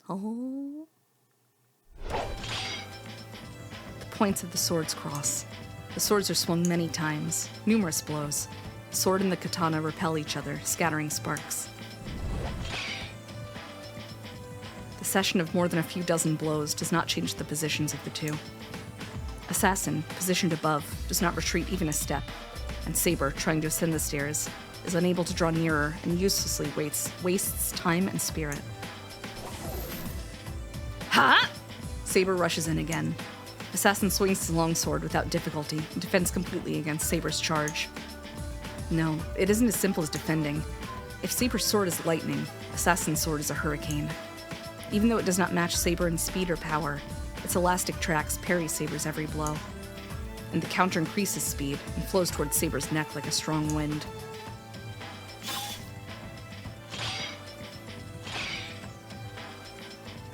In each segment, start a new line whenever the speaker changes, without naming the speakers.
Oh. The points of the swords cross. The swords are swung many times, numerous blows. The sword and the katana repel each other, scattering sparks. The session of more than a few dozen blows does not change the positions of the two. Assassin, positioned above, does not retreat even a step, and Saber, trying to ascend the stairs, is unable to draw nearer and uselessly wastes time and spirit. Ha! Saber rushes in again. Assassin swings his longsword without difficulty and defends completely against Saber's charge. No, it isn't as simple as defending. If Saber's sword is lightning, Assassin's sword is a hurricane. Even though it does not match Saber in speed or power, its elastic tracks parry Saber's every blow. And the counter increases speed and flows towards Saber's neck like a strong wind.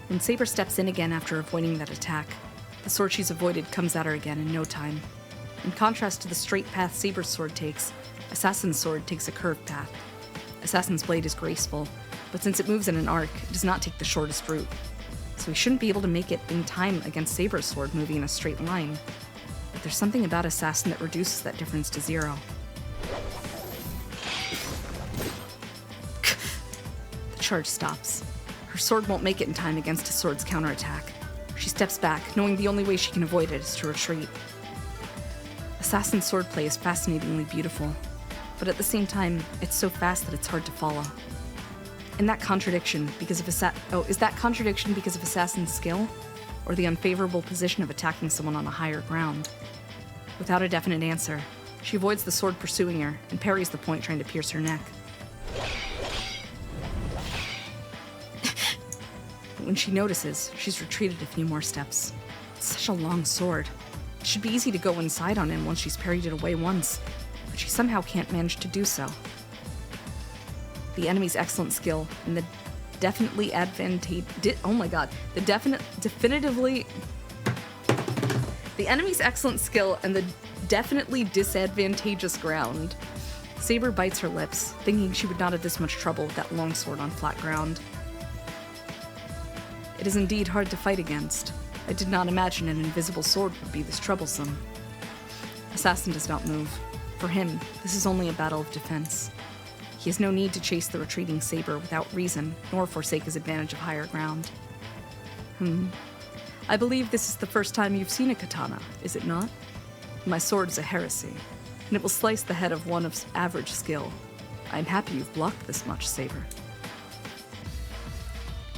When Saber steps in again after avoiding that attack, the sword she's avoided comes at her again in no time. In contrast to the straight path Saber's sword takes, Assassin's sword takes a curved path. Assassin's blade is graceful, but since it moves in an arc, it does not take the shortest route. So he shouldn't be able to make it in time against Saber's sword moving in a straight line. But there's something about Assassin that reduces that difference to zero. The charge stops. Her sword won't make it in time against his sword's counterattack. She steps back, knowing the only way she can avoid it is to retreat. Assassin's swordplay is fascinatingly beautiful, but at the same time, it's so fast that it's hard to follow. Is that contradiction because of Assassin's skill, or the unfavorable position of attacking someone on a higher ground? Without a definite answer, she avoids the sword pursuing her and parries the point trying to pierce her neck. When she notices, she's retreated a few more steps. It's such a long sword. It should be easy to go inside on him once she's parried it away once, but she somehow can't manage to do so. The enemy's excellent skill and the definitely The enemy's excellent skill and the definitely disadvantageous ground. Saber bites her lips, thinking she would not have this much trouble with that longsword on flat ground. It is indeed hard to fight against. I did not imagine an invisible sword would be this troublesome. Assassin does not move. For him, this is only a battle of defense. He has no need to chase the retreating Saber without reason, nor forsake his advantage of higher ground. I believe this is the first time you've seen a katana, is it not? My sword is a heresy, and it will slice the head of one of average skill. I am happy you've blocked this much, Saber.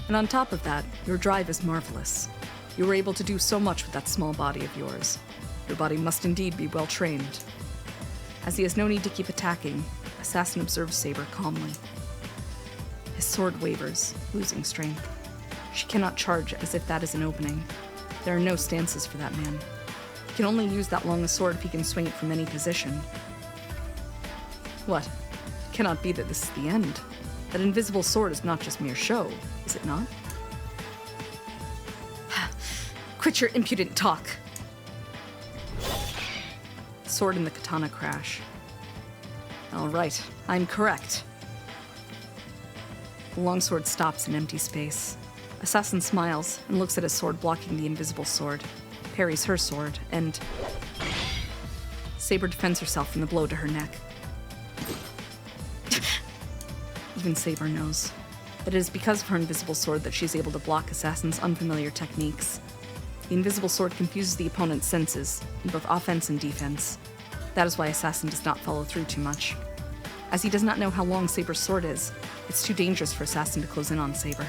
And on top of that, your drive is marvelous. You were able to do so much with that small body of yours. Your body must indeed be well trained. As he has no need to keep attacking, Assassin observes Saber calmly. His sword wavers, losing strength. She cannot charge as if that is an opening. There are no stances for that man. He can only use that long a sword if he can swing it from any position. What? It cannot be that this is the end. That invisible sword is not just mere show, is it not? Quit your impudent talk! The sword and the katana crash. All right, I'm correct. The longsword stops in empty space. Assassin smiles and looks at his sword blocking the invisible sword, parries her sword, and Saber defends herself from the blow to her neck. Even Saber knows that it is because of her invisible sword that she's able to block Assassin's unfamiliar techniques. The invisible sword confuses the opponent's senses in both offense and defense. That is why Assassin does not follow through too much. As he does not know how long Saber's sword is, it's too dangerous for Assassin to close in on Saber.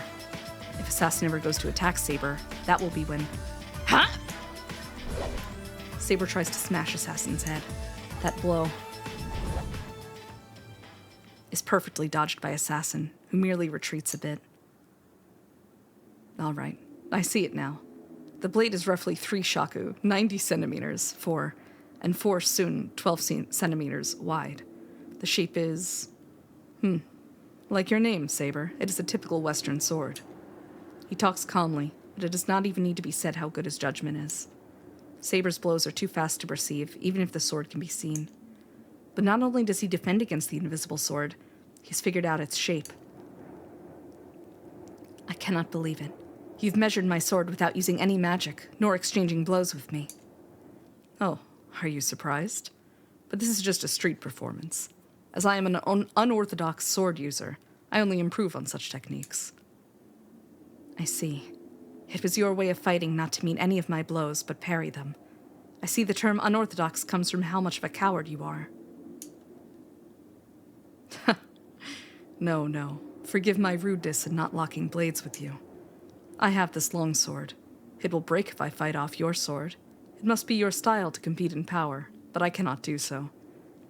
If Assassin ever goes to attack Saber, that will be when... Huh? Saber tries to smash Assassin's head. That blow is perfectly dodged by Assassin, who merely retreats a bit. All right, I see it now. The blade is roughly 3 shaku, 90 centimeters, and 4 soon 12 centimeters wide. The shape is... like your name, Saber. It is a typical Western sword. He talks calmly, but it does not even need to be said how good his judgment is. Saber's blows are too fast to perceive, even if the sword can be seen. But not only does he defend against the invisible sword, he's figured out its shape. I cannot believe it. You've measured my sword without using any magic, nor exchanging blows with me. Oh, are you surprised? But this is just a street performance. As I am an unorthodox sword user, I only improve on such techniques. I see. It was your way of fighting not to meet any of my blows, but parry them. I see the term unorthodox comes from how much of a coward you are. No. Forgive my rudeness in not locking blades with you. I have this longsword. It will break if I fight off your sword. It must be your style to compete in power, but I cannot do so.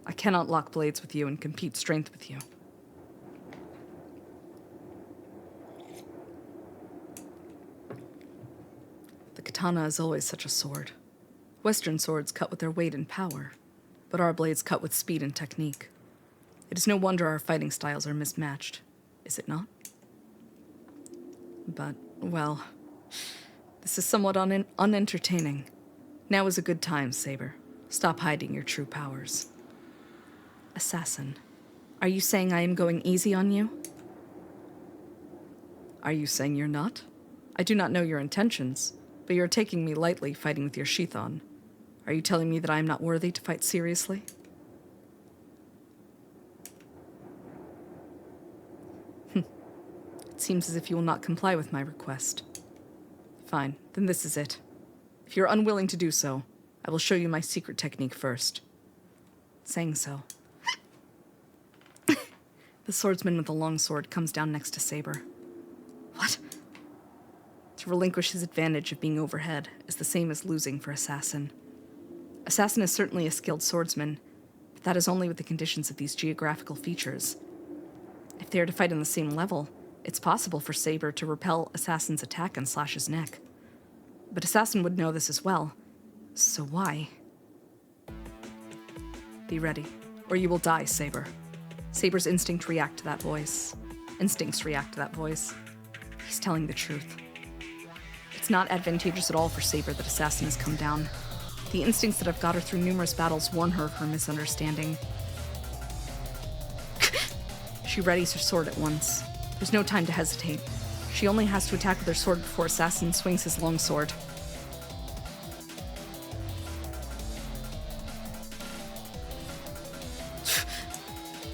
I cannot lock blades with you and compete strength with you. The katana is always such a sword. Western swords cut with their weight and power, but our blades cut with speed and technique. It is no wonder our fighting styles are mismatched, is it not? But, well, this is somewhat unentertaining. Now is a good time, Saber. Stop hiding your true powers. Assassin, are you saying I am going easy on you? Are you saying you're not? I do not know your intentions, but you're taking me lightly fighting with your sheath on. Are you telling me that I am not worthy to fight seriously? It seems as if you will not comply with my request. Fine, then this is it. If you're unwilling to do so, I will show you my secret technique first. Saying so, the swordsman with the long sword comes down next to Saber. What? To relinquish his advantage of being overhead is the same as losing for Assassin. Assassin is certainly a skilled swordsman, but that is only with the conditions of these geographical features. If they are to fight on the same level, it's possible for Saber to repel Assassin's attack and slash his neck. But Assassin would know this as well, so why? Be ready, or you will die, Saber. Saber's instincts react to that voice. He's telling the truth. It's not advantageous at all for Saber that Assassin has come down. The instincts that have got her through numerous battles warn her of her misunderstanding. She readies her sword at once. There's no time to hesitate. She only has to attack with her sword before Assassin swings his long sword.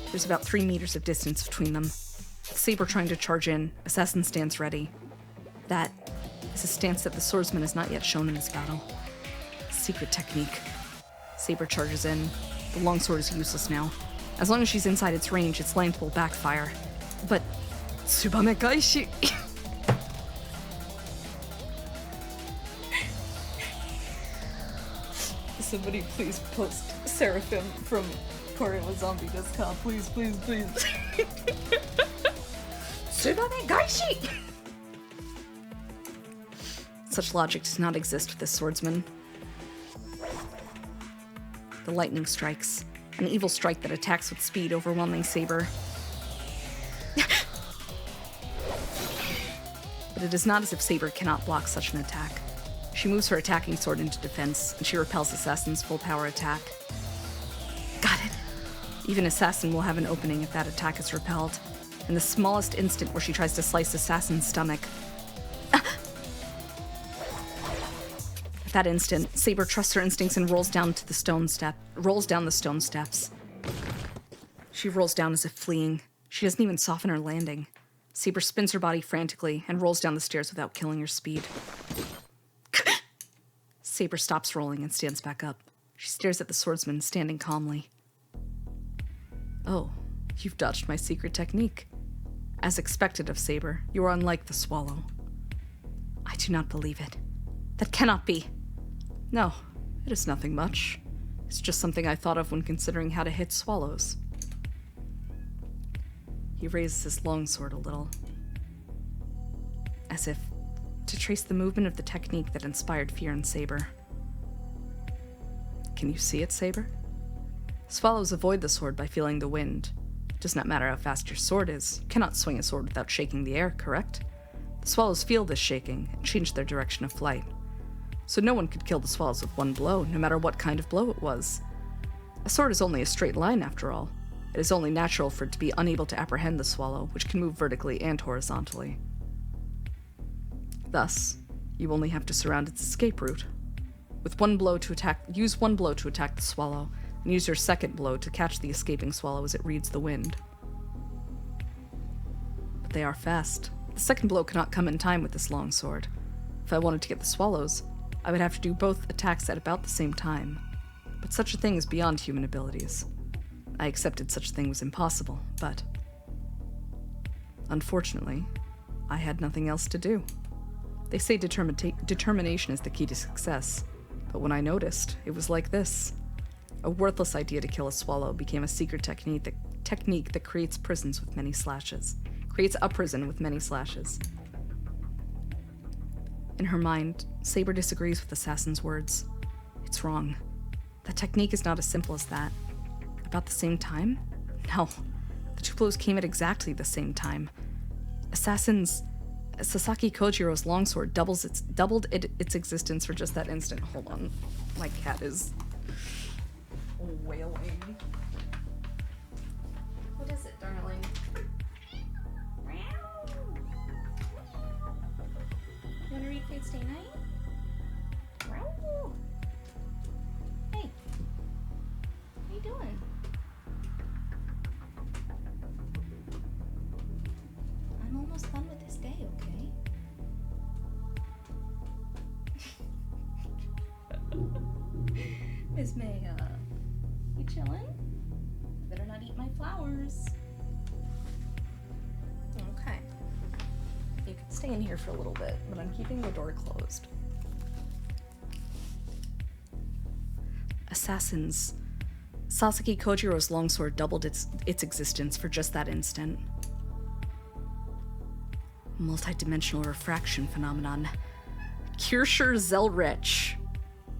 There's about 3 meters of distance between them. Saber trying to charge in, Assassin stands ready. That is a stance that the swordsman has not yet shown in this battle. Secret technique. Saber charges in. The longsword is useless now. As long as she's inside its range, its length will backfire. But Tsubame Gaishi. Somebody please post Seraphim from Korean Zombie Discount. Please. Tsubame Gaishi! Such logic does not exist with this swordsman. The lightning strikes. An evil strike that attacks with speed, overwhelming Saber. But it is not as if Saber cannot block such an attack. She moves her attacking sword into defense, and she repels Assassin's full power attack. Got it. Even Assassin will have an opening if that attack is repelled. In the smallest instant where she tries to slice Assassin's stomach. At that instant, Saber trusts her instincts and rolls down the stone steps. She rolls down as if fleeing. She doesn't even soften her landing. Saber spins her body frantically and rolls down the stairs without killing her speed. Saber stops rolling and stands back up. She stares at the swordsman, standing calmly. Oh, you've dodged my secret technique. As expected of Saber, you are unlike the swallow. I do not believe it. That cannot be. No, it is nothing much. It's just something I thought of when considering how to hit swallows. He raises his longsword a little, as if to trace the movement of the technique that inspired fear in Saber. Can you see it, Saber? Swallows avoid the sword by feeling the wind. It does not matter how fast your sword is. You cannot swing a sword without shaking the air, correct? The swallows feel this shaking and change their direction of flight. So no one could kill the swallows with one blow, no matter what kind of blow it was. A sword is only a straight line, after all. It is only natural for it to be unable to apprehend the swallow, which can move vertically and horizontally. Thus, you only have to surround its escape route. Use one blow to attack the swallow, and use your second blow to catch the escaping swallow as it reads the wind. But they are fast. The second blow cannot come in time with this long sword. If I wanted to get the swallows, I would have to do both attacks at about the same time. But such a thing is beyond human abilities. I accepted such a thing was impossible, but unfortunately, I had nothing else to do. They say determination is the key to success, but when I noticed, it was like this. A worthless idea to kill a swallow became a secret technique that creates prisons with many slashes. Creates a prison with many slashes. In her mind, Saber disagrees with Assassin's words. It's wrong. That technique is not as simple as that. About the same time? No. The two blows came at exactly the same time. Sasaki Kojiro's longsword doubled its existence for just that instant. Hold on. My cat is wailing. What is it, darling? You want to read Fate Stay Night? Hey. How you doing? I'm almost done with this day, okay? Miss May, you chillin'? Better not eat my flowers. Okay. You can stay in here for a little bit, but I'm keeping the door closed. Sasaki Kojiro's longsword doubled its existence for just that instant. Multidimensional refraction phenomenon. Kirschur Zelrich.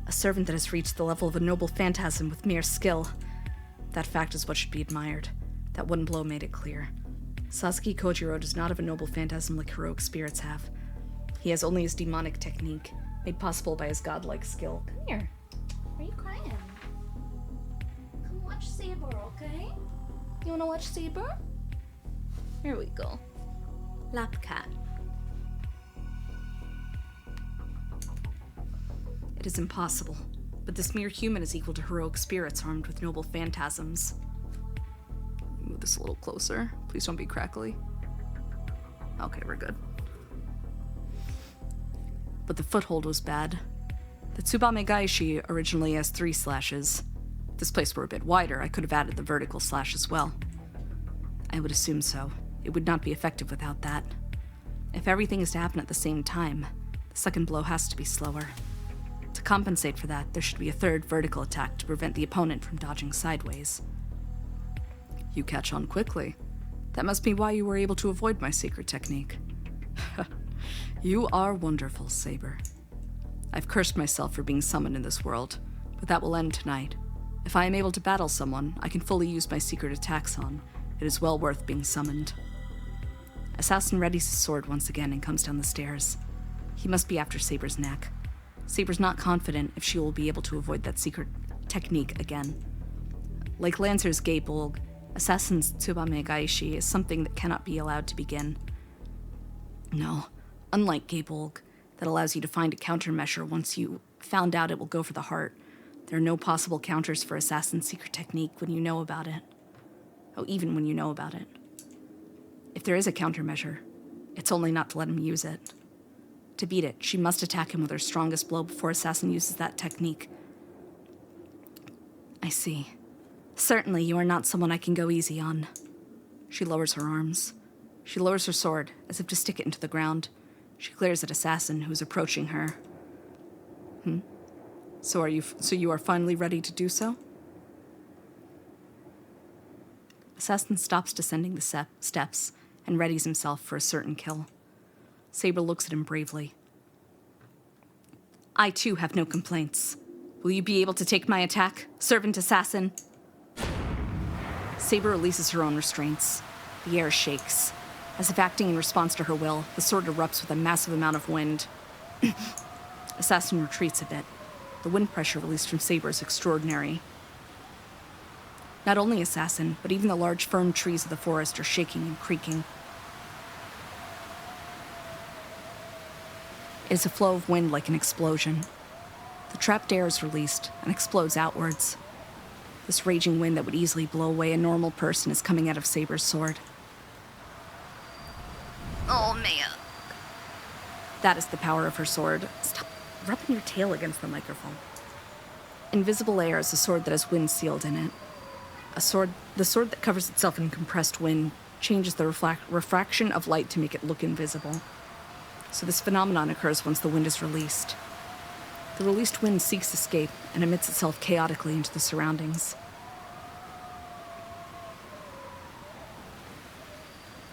A servant that has reached the level of a noble phantasm with mere skill. That fact is what should be admired. That one blow made it clear. Sasaki Kojiro does not have a noble phantasm like heroic spirits have. He has only his demonic technique, made possible by his godlike skill. Come here. Why are you crying? Come watch Saber, okay? You wanna watch Saber? Here we go. Lap cat. It is impossible, but this mere human is equal to heroic spirits armed with noble phantasms. Move this a little closer. Please don't be crackly. Okay, we're good. But the foothold was bad. The Tsubame Gaishi originally has 3 slashes. If this place were a bit wider, I could have added the vertical slash as well. I would assume so. It would not be effective without that. If everything is to happen at the same time, the second blow has to be slower. To compensate for that, there should be a third vertical attack to prevent the opponent from dodging sideways. You catch on quickly. That must be why you were able to avoid my secret technique. You are wonderful, Saber. I've cursed myself for being summoned in this world, but that will end tonight. If I am able to battle someone I can fully use my secret attacks on, it is well worth being summoned. Assassin readies his sword once again and comes down the stairs. He must be after Saber's neck. Saber's not confident if she will be able to avoid that secret technique again. Like Lancer's Gaebolg, Assassin's Tsubame Gaishi is something that cannot be allowed to begin. No, unlike Gaebolg, that allows you to find a countermeasure once you found out it will go for the heart, there are no possible counters for Assassin's secret technique when you know about it. Oh, even when you know about it. If there is a countermeasure, it's only not to let him use it. To beat it, she must attack him with her strongest blow before Assassin uses that technique. I see. Certainly, you are not someone I can go easy on. She lowers her arms. She lowers her sword, as if to stick it into the ground. She glares at Assassin, who is approaching her. So you are finally ready to do so? Assassin stops descending the steps and readies himself for a certain kill. Saber looks at him bravely. I too have no complaints. Will you be able to take my attack, servant assassin? Saber releases her own restraints. The air shakes. As if acting in response to her will, the sword erupts with a massive amount of wind. Assassin retreats a bit. The wind pressure released from Saber is extraordinary. Not only Assassin, but even the large firm trees of the forest are shaking and creaking. It is a flow of wind like an explosion. The trapped air is released and explodes outwards. This raging wind that would easily blow away a normal person is coming out of Saber's sword. Oh, man. That is the power of her sword. Stop rubbing your tail against the microphone. Invisible air is a sword that has wind sealed in it. The sword that covers itself in compressed wind changes the refraction of light to make it look invisible. So this phenomenon occurs once the wind is released. The released wind seeks escape and emits itself chaotically into the surroundings.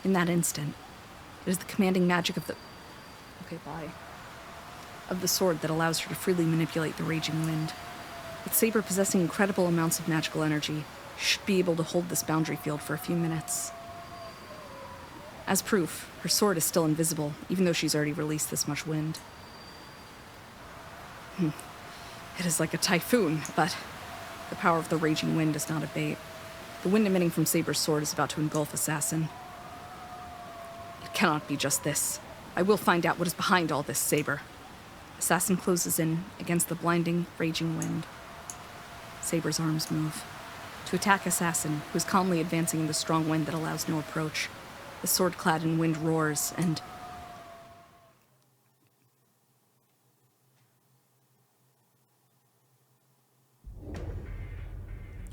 In that instant, it is the commanding magic of the sword that allows her to freely manipulate the raging wind. With Saber possessing incredible amounts of magical energy, she should be able to hold this boundary field for a few minutes. As proof, her sword is still invisible, even though she's already released this much wind. It is like a typhoon, but the power of the raging wind does not abate. The wind emitting from Saber's sword is about to engulf Assassin. It cannot be just this. I will find out what is behind all this, Saber. Assassin closes in against the blinding, raging wind. Saber's arms move. To attack Assassin, who is calmly advancing in the strong wind that allows no approach. The sword clad in wind roars, and...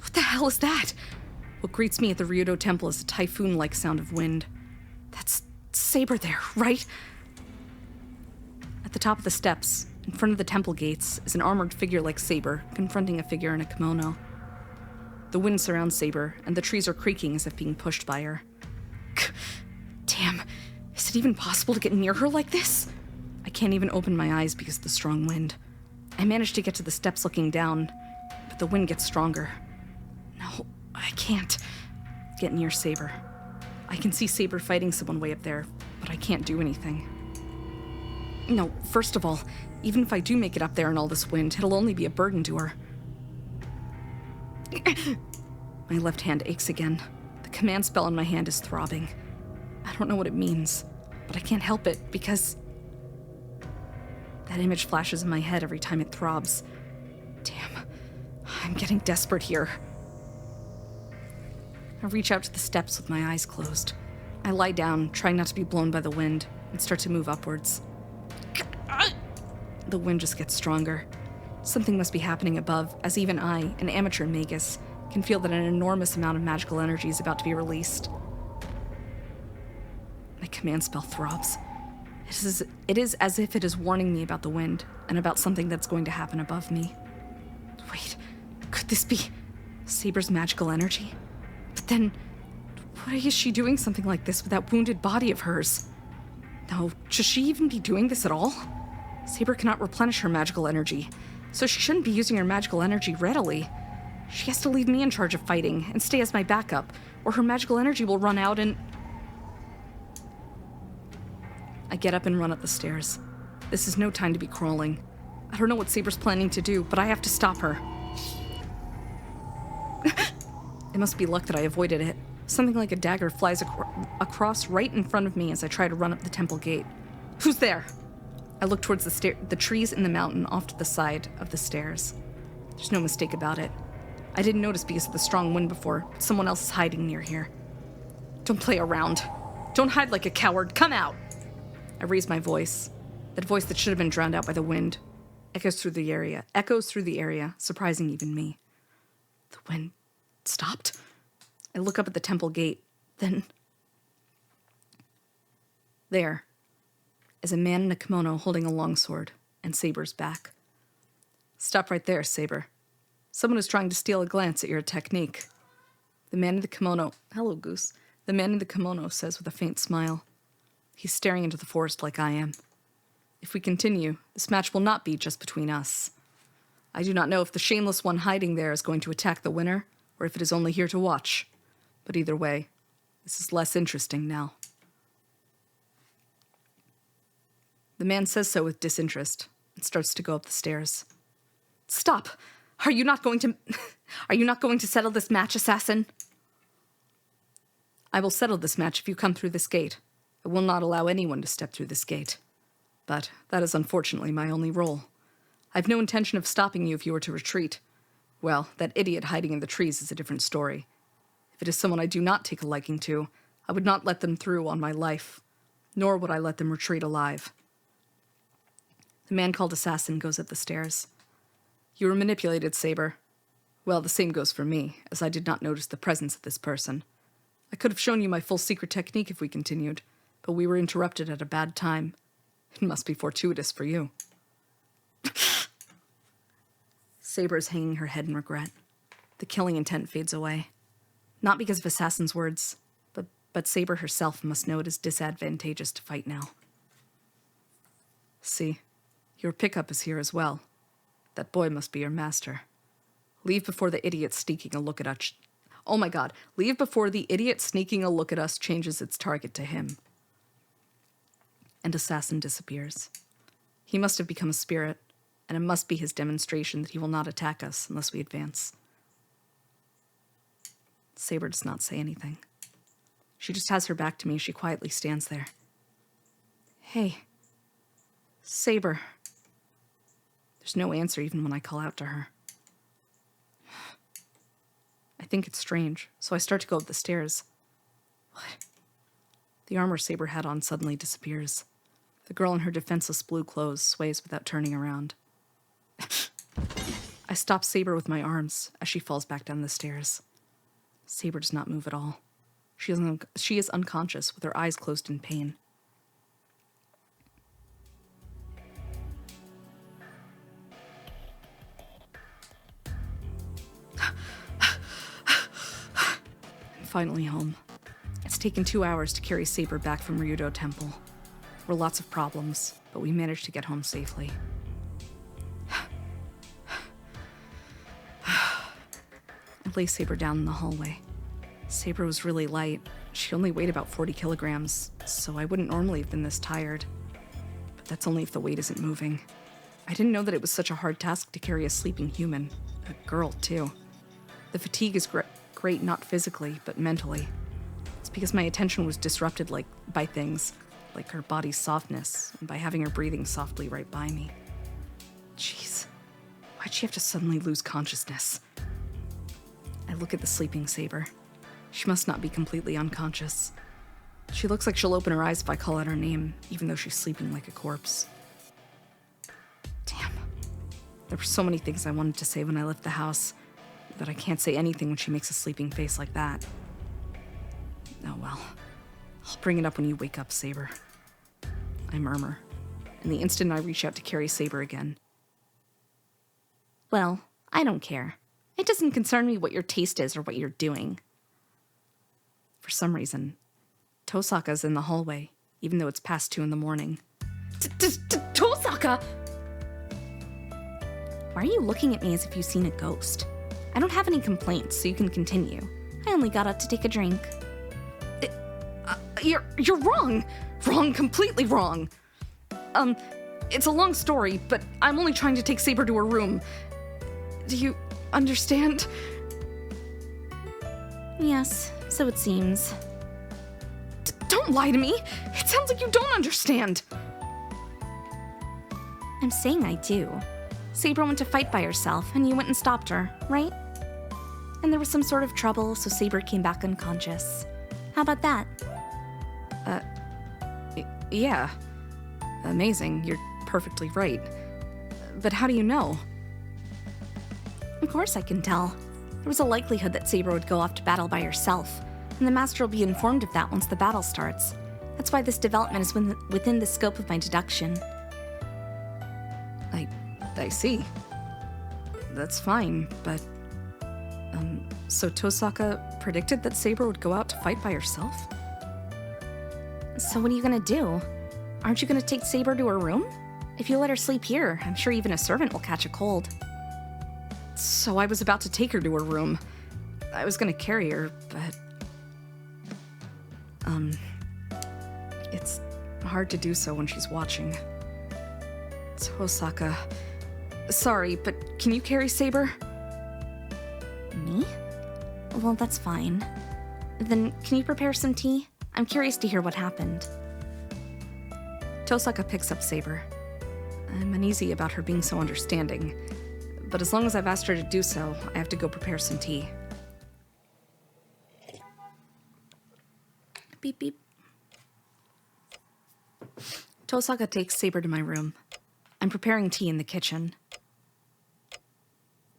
What the hell is that? What greets me at the Ryudo Temple is a typhoon-like sound of wind. That's Saber there, right? At the top of the steps, in front of the temple gates, is an armored figure like Saber, confronting a figure in a kimono. The wind surrounds Saber, and the trees are creaking as if being pushed by her. Damn, is it even possible to get near her like this? I can't even open my eyes because of the strong wind. I manage to get to the steps looking down, but the wind gets stronger. No, I can't get near Saber. I can see Saber fighting someone way up there, but I can't do anything. No, first of all, even if I do make it up there in all this wind, it'll only be a burden to her. My left hand aches again. The command spell in my hand is throbbing. I don't know what it means, but I can't help it because... that image flashes in my head every time it throbs. Damn, I'm getting desperate here. I reach out to the steps with my eyes closed. I lie down, trying not to be blown by the wind, and start to move upwards. The wind just gets stronger. Something must be happening above, as even I, an amateur magus, can feel that an enormous amount of magical energy is about to be released. My command spell throbs. It is as if it is warning me about the wind, and about something that's going to happen above me. Wait, could this be Saber's magical energy? But then, why is she doing something like this with that wounded body of hers? No, should she even be doing this at all? Saber cannot replenish her magical energy, so she shouldn't be using her magical energy readily. She has to leave me in charge of fighting and stay as my backup, or her magical energy will run out and... I get up and run up the stairs. This is no time to be crawling. I don't know what Saber's planning to do, but I have to stop her. It must be luck that I avoided it. Something like a dagger flies across right in front of me as I try to run up the temple gate. Who's there? I look towards the trees in the mountain off to the side of the stairs. There's no mistake about it. I didn't notice because of the strong wind before. Someone else is hiding near here. Don't play around. Don't hide like a coward. Come out! I raise my voice. That voice that should have been drowned out by the wind echoes through the area, surprising even me. The wind stopped. I look up at the temple gate. Then... there is a man in a kimono holding a longsword, and Saber's back. Stop right there, Saber. Someone is trying to steal a glance at your technique. The man in the kimono... Hello, Goose. The man in the kimono says with a faint smile. He's staring into the forest like I am. If we continue, this match will not be just between us. I do not know if the shameless one hiding there is going to attack the winner, or if it is only here to watch. But either way, this is less interesting now. The man says so with disinterest and starts to go up the stairs. Stop! Are you not going to settle this match, assassin? I will settle this match if you come through this gate. I will not allow anyone to step through this gate. But that is unfortunately my only role. I've no intention of stopping you if you were to retreat. Well, that idiot hiding in the trees is a different story. If it is someone I do not take a liking to, I would not let them through on my life, nor would I let them retreat alive. The man called Assassin goes up the stairs. You were manipulated, Saber. Well, the same goes for me, as I did not notice the presence of this person. I could have shown you my full secret technique if we continued, but we were interrupted at a bad time. It must be fortuitous for you. Saber is hanging her head in regret. The killing intent fades away. Not because of Assassin's words, but Saber herself must know it is disadvantageous to fight now. See, your pickup is here as well. That boy must be your master. Leave before the idiot sneaking a look at us. Oh my god, leave before the idiot sneaking a look at us changes its target to him. And Assassin disappears. He must have become a spirit, and it must be his demonstration that he will not attack us unless we advance. Saber does not say anything. She just has her back to me as she quietly stands there. Hey. Saber. There's no answer even when I call out to her. I think it's strange, so I start to go up the stairs. What? The armor Saber had on suddenly disappears. The girl in her defenseless blue clothes sways without turning around. I stop Saber with my arms as she falls back down the stairs. Saber does not move at all. She is unconscious with her eyes closed in pain. I'm finally home. It's taken 2 hours to carry Saber back from Ryudo Temple. There were lots of problems, but we managed to get home safely. I lay Saber down in the hallway. Saber was really light. She only weighed about 40 kilograms, so I wouldn't normally have been this tired. But that's only if the weight isn't moving. I didn't know that it was such a hard task to carry a sleeping human. A girl, too. The fatigue is great not physically, but mentally. It's because my attention was disrupted by things, like her body's softness, and by having her breathing softly right by me. Jeez, why'd she have to suddenly lose consciousness? I look at the sleeping Saber. She must not be completely unconscious. She looks like she'll open her eyes if I call out her name, even though she's sleeping like a corpse. Damn. There were so many things I wanted to say when I left the house, but I can't say anything when she makes a sleeping face like that. Oh well. I'll bring it up when you wake up, Saber. I murmur, and the instant I reach out to carry Saber again.
Well, I don't care. It doesn't concern me what your taste is or what you're doing.
For some reason, Tosaka's in the hallway, even though it's past 2 a.m.
Tosaka! Why are you looking at me as if you've seen a ghost? I don't have any complaints, so you can continue. I only got up to take a drink.
You're wrong! Wrong, completely wrong! It's a long story, but I'm only trying to take Saber to her room. Do you understand?
Yes, so it seems.
Don't lie to me! It sounds like you don't understand!
I'm saying I do. Saber went to fight by herself, and you went and stopped her, right? And there was some sort of trouble, so Saber came back unconscious. How about that?
Yeah. Amazing, you're perfectly right. But how do you know?
Of course I can tell. There was a likelihood that Saber would go off to battle by herself, and the Master will be informed of that once the battle starts. That's why this development is within the scope of my deduction.
I see. That's fine, but... So Tosaka predicted that Saber would go out to fight by herself?
So what are you gonna do? Aren't you gonna take Saber to her room? If you let her sleep here, I'm sure even a servant will catch a cold.
So I was about to take her to her room. I was gonna carry her, but... It's hard to do so when she's watching. Tosaka... Sorry, but can you carry Saber?
Me? Well, that's fine. Then, can you prepare some tea? I'm curious to hear what happened.
Tosaka picks up Saber. I'm uneasy about her being so understanding, but as long as I've asked her to do so, I have to go prepare some tea. Beep beep. Tosaka takes Saber to my room. I'm preparing tea in the kitchen.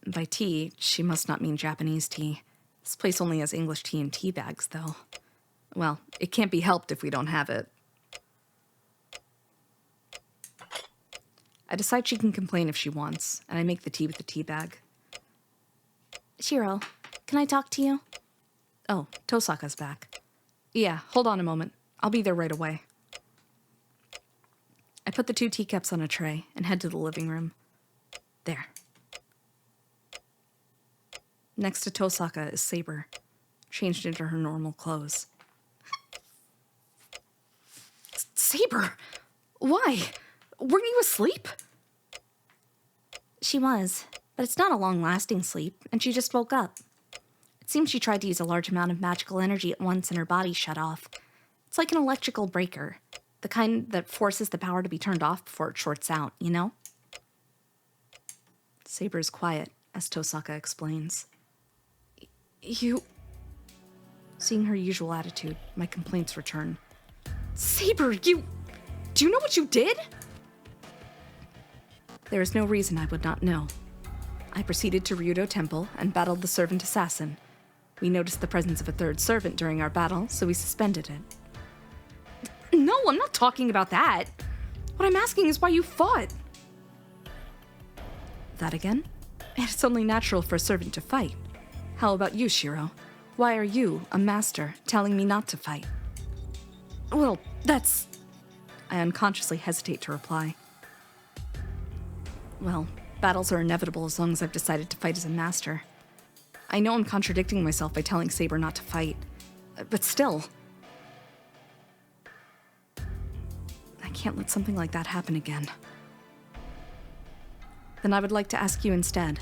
By tea, she must not mean Japanese tea. This place only has English tea in tea bags, though. Well, it can't be helped if we don't have it. I decide she can complain if she wants, and I make the tea with the tea bag.
Shiro, can I talk to you?
Oh, Tosaka's back. Yeah, hold on a moment. I'll be there right away. I put the 2 teacups on a tray and head to the living room. There. Next to Tosaka is Saber, changed into her normal clothes. Saber! Why? Weren't you asleep?
She was, but it's not a long-lasting sleep, and she just woke up. It seems she tried to use a large amount of magical energy at once and her body shut off. It's like an electrical breaker, the kind that forces the power to be turned off before it shorts out, you know?
Saber is quiet, as Tosaka explains. You... Seeing her usual attitude, my complaints return. Saber, you... Do you know what you did? There is no reason I would not know. I proceeded to Ryudo Temple and battled the servant assassin. We noticed the presence of a 3rd servant during our battle, so we suspended it. No, I'm not talking about that. What I'm asking is why you fought. That again? It's only natural for a servant to fight. How about you, Shiro? Why are you, a master, telling me not to fight? Well, that's... I unconsciously hesitate to reply. Well, battles are inevitable as long as I've decided to fight as a master. I know I'm contradicting myself by telling Saber not to fight, but still... I can't let something like that happen again. Then I would like to ask you instead.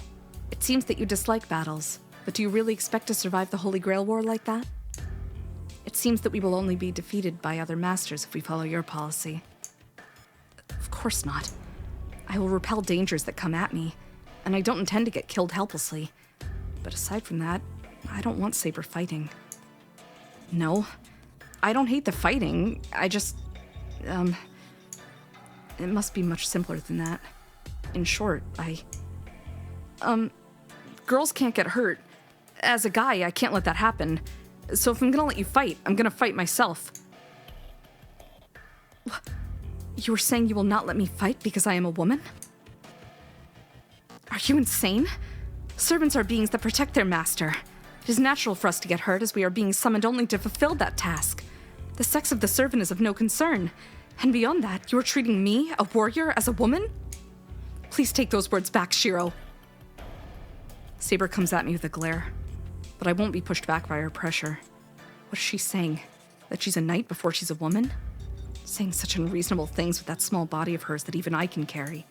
It seems that you dislike battles, but do you really expect to survive the Holy Grail War like that? It seems that we will only be defeated by other masters if we follow your policy. Of course not. I will repel dangers that come at me, and I don't intend to get killed helplessly. But aside from that, I don't want Saber fighting. No, I don't hate the fighting. I just... It must be much simpler than that. In short, girls can't get hurt. As a guy, I can't let that happen. So if I'm gonna let you fight, I'm gonna fight myself. You were saying you will not let me fight because I am a woman? Are you insane? Servants are beings that protect their master. It is natural for us to get hurt as we are being summoned only to fulfill that task. The sex of the servant is of no concern. And beyond that, you are treating me, a warrior, as a woman? Please take those words back, Shiro. Saber comes at me with a glare, but I won't be pushed back by her pressure. What is she saying? That she's a knight before she's a woman? Saying such unreasonable things with that small body of hers that even I can carry.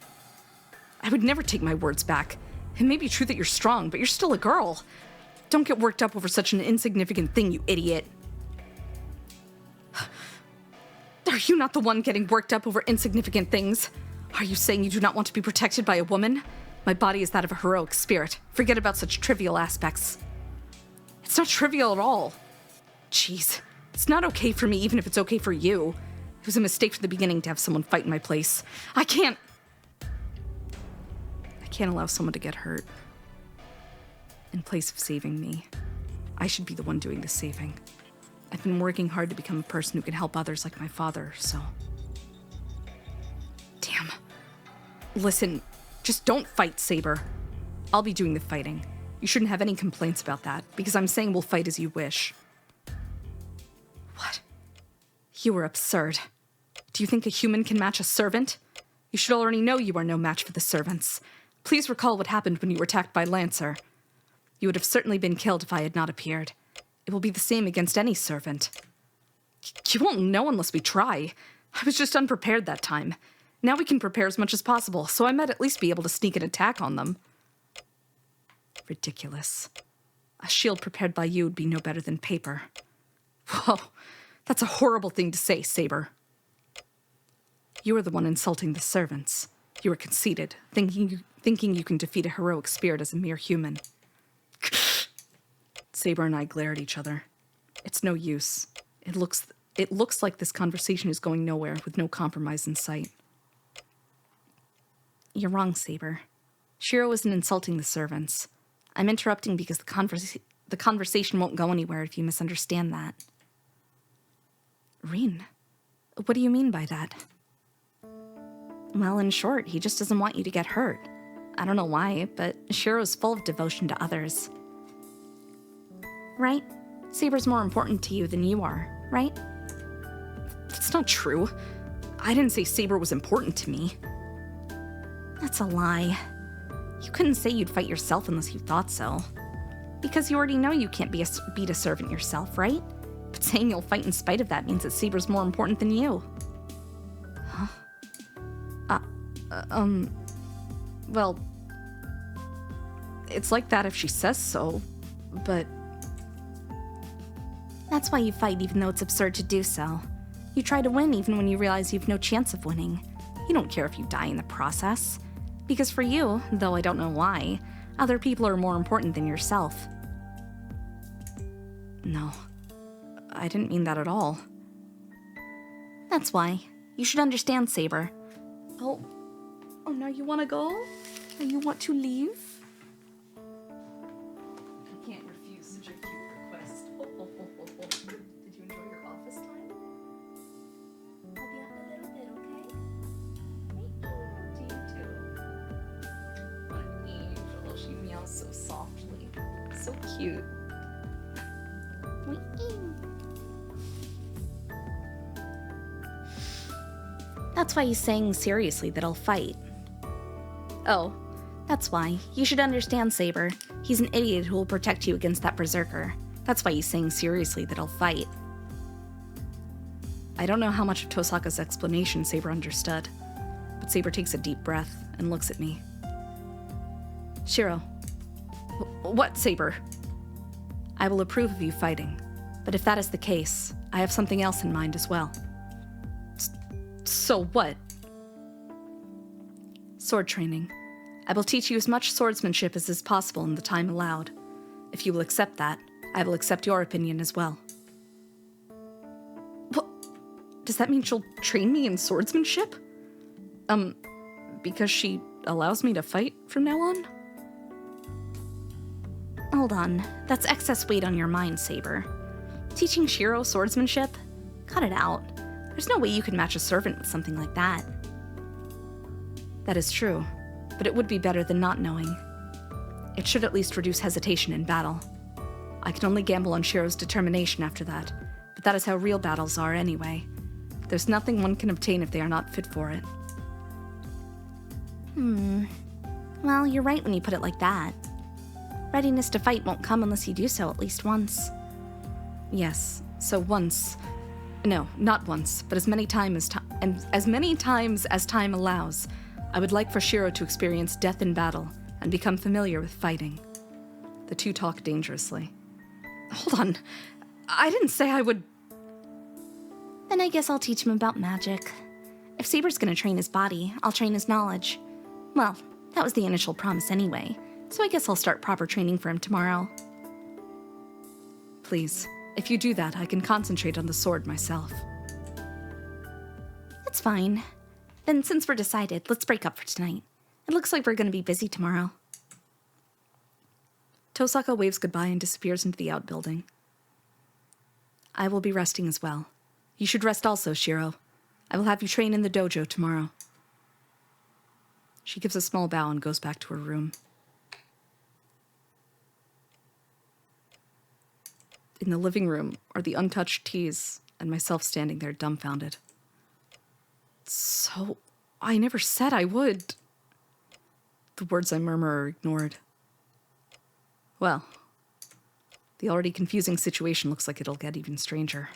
I would never take my words back. It may be true that you're strong, but you're still a girl. Don't get worked up over such an insignificant thing, you idiot. Are you not the one getting worked up over insignificant things? Are you saying you do not want to be protected by a woman? My body is that of a heroic spirit. Forget about such trivial aspects. It's not trivial at all. Jeez, it's not okay for me even if it's okay for you. It was a mistake from the beginning to have someone fight in my place. I can't allow someone to get hurt. In place of saving me, I should be the one doing the saving. I've been working hard to become a person who can help others like my father, so... Damn. Listen, just don't fight, Saber. I'll be doing the fighting. You shouldn't have any complaints about that, because I'm saying we'll fight as you wish. What? You are absurd. Do you think a human can match a servant? You should already know you are no match for the servants. Please recall what happened when you were attacked by Lancer. You would have certainly been killed if I had not appeared. It will be the same against any servant. You won't know unless we try. I was just unprepared that time. Now we can prepare as much as possible, so I might at least be able to sneak an attack on them. Ridiculous. A shield prepared by you would be no better than paper. Whoa, that's a horrible thing to say, Saber. You are the one insulting the servants. You are conceited, thinking you can defeat a heroic spirit as a mere human. Saber and I glare at each other. It's no use. It looks like this conversation is going nowhere with no compromise in sight.
You're wrong, Saber. Shiro isn't insulting the servants. I'm interrupting because the conversation won't go anywhere if you misunderstand that. Rin, what do you mean by that? Well, in short, he just doesn't want you to get hurt. I don't know why, but Shiro's full of devotion to others. Right? Saber's more important to you than you are, right?
That's not true. I didn't say Saber was important to me.
That's a lie. You couldn't say you'd fight yourself unless you thought so. Because you already know you can't beat a servant yourself, right? But saying you'll fight in spite of that means that Saber's more important than you.
Huh? Well, it's like that if she says so, but...
That's why you fight even though it's absurd to do so. You try to win even when you realize you've no chance of winning. You don't care if you die in the process. Because for you, though I don't know why, other people are more important than yourself.
No, I didn't mean that at all.
That's why. You should understand, Saber.
Oh, now you want to go? Now you want to leave? I can't refuse such a cute request. Did you enjoy your office time?
I'll be up a little bit, okay?
To you too. What an angel. She meows so softly. So cute.
That's why he's saying seriously that I'll fight. Oh, that's why. You should understand, Saber. He's an idiot who will protect you against that berserker. That's why he's saying seriously that I'll fight.
I don't know how much of Tosaka's explanation Saber understood, but Saber takes a deep breath and looks at me. Shiro. What, Saber? I will approve of you fighting, but if that is the case, I have something else in mind as well. So what? Sword training. I will teach you as much swordsmanship as is possible in the time allowed. If you will accept that, I will accept your opinion as well. What? Does that mean she'll train me in swordsmanship? Because she allows me to fight from now on?
Hold on. That's excess weight on your mind, Saber. Teaching Shiro swordsmanship? Cut it out. There's no way you can match a servant with something like that.
That is true, but it would be better than not knowing. It should at least reduce hesitation in battle. I can only gamble on Shiro's determination after that, but that is how real battles are anyway. There's nothing one can obtain if they are not fit for it.
Well, you're right when you put it like that. Readiness to fight won't come unless you do so at least once.
Yes, so once... No, not once, but as many times as time allows, I would like for Shiro to experience death in battle and become familiar with fighting. The two talk dangerously. Hold on, I didn't say I would...
Then I guess I'll teach him about magic. If Saber's gonna train his body, I'll train his knowledge. Well, that was the initial promise anyway, so I guess I'll start proper training for him tomorrow.
Please. If you do that, I can concentrate on the sword myself.
That's fine. Then since we're decided, let's break up for tonight. It looks like we're going to be busy tomorrow.
Tosaka waves goodbye and disappears into the outbuilding. I will be resting as well. You should rest also, Shiro. I will have you train in the dojo tomorrow. She gives a small bow and goes back to her room. In the living room are the untouched teas and myself standing there dumbfounded. So, I never said I would. The words I murmur are ignored. Well, the already confusing situation looks like it'll get even stranger.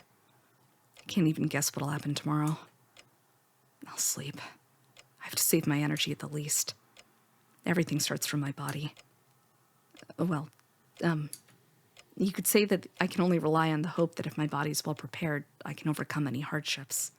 I can't even guess what'll happen tomorrow. I'll sleep. I have to save my energy at the least. Everything starts from my body. You could say that I can only rely on the hope that if my body's well prepared, I can overcome any hardships.